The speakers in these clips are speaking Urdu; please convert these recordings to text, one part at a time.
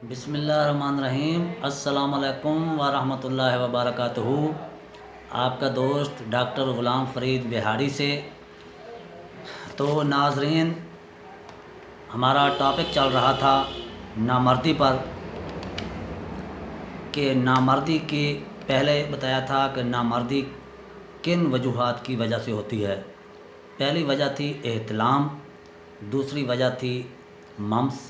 بسم اللہ الرحمن الرحیم۔ السلام علیکم ورحمۃ اللہ وبرکاتہ۔ آپ کا دوست ڈاکٹر غلام فرید بہاڑی سے۔ تو ناظرین، ہمارا ٹاپک چل رہا تھا نامردی پر، کہ نامردی کی پہلے بتایا تھا کہ نامردی کن وجوہات کی وجہ سے ہوتی ہے۔ پہلی وجہ تھی احتلام، دوسری وجہ تھی ممس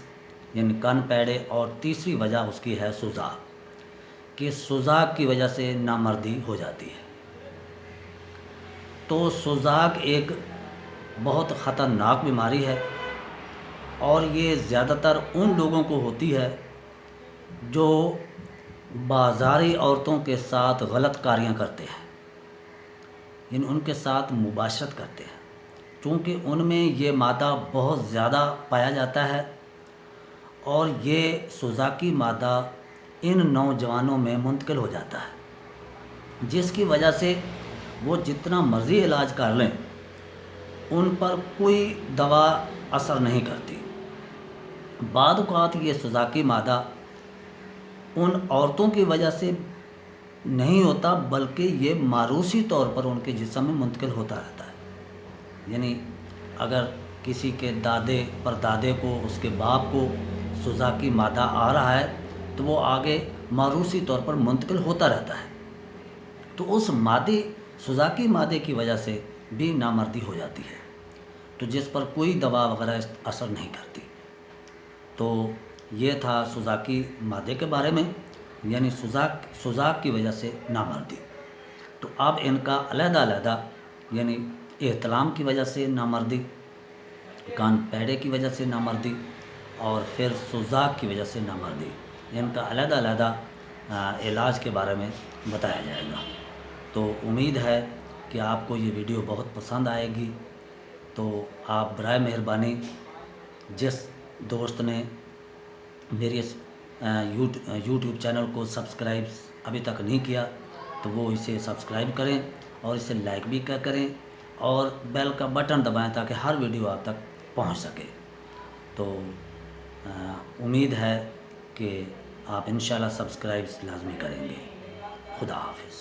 یعنی کن پیڑے، اور تیسری وجہ اس کی ہے سوزاک، کہ سوزاک کی وجہ سے نامردی ہو جاتی ہے۔ تو سوزاک ایک بہت خطرناک بیماری ہے، اور یہ زیادہ تر ان لوگوں کو ہوتی ہے جو بازاری عورتوں کے ساتھ غلط کاریاں کرتے ہیں، یعنی ان کے ساتھ مباشرت کرتے ہیں، چونکہ ان میں یہ مادہ بہت زیادہ پایا جاتا ہے، اور یہ سوزاکی مادہ ان نوجوانوں میں منتقل ہو جاتا ہے، جس کی وجہ سے وہ جتنا مرضی علاج کر لیں ان پر کوئی دوا اثر نہیں کرتی۔ بعض اوقات یہ سوزاکی مادہ ان عورتوں کی وجہ سے نہیں ہوتا، بلکہ یہ موروثی طور پر ان کے جسم میں منتقل ہوتا رہتا ہے۔ یعنی اگر کسی کے دادے پردادے کو، اس کے باپ کو سوزاکی مادہ آ رہا ہے تو وہ آگے موروثی طور پر منتقل ہوتا رہتا ہے، تو اس سوزاکی مادے کی وجہ سے بھی نامردی ہو جاتی ہے، تو جس پر کوئی دوا وغیرہ اثر نہیں کرتی۔ تو یہ تھا سوزاکی مادے کے بارے میں، یعنی سوزاک کی وجہ سے نامردی۔ تو اب ان کا علیحدہ یعنی احتلام کی وجہ سے نامردی، کان پیڑے کی وجہ سے نامردی، اور پھر سوزاک کی وجہ سے نامردی، ان کا علیحدہ علاج کے بارے میں بتایا جائے گا۔ تو امید ہے کہ آپ کو یہ ویڈیو بہت پسند آئے گی۔ تو آپ برائے مہربانی، جس دوست نے میری اس یوٹیوب چینل کو سبسکرائب ابھی تک نہیں کیا تو وہ اسے سبسکرائب کریں، اور اسے لائک بھی کریں، اور بیل کا بٹن دبائیں تاکہ ہر ویڈیو آپ تک پہنچ سکے۔ تو امید ہے کہ آپ انشاءاللہ سبسکرائب لازمی کریں گے۔ خدا حافظ۔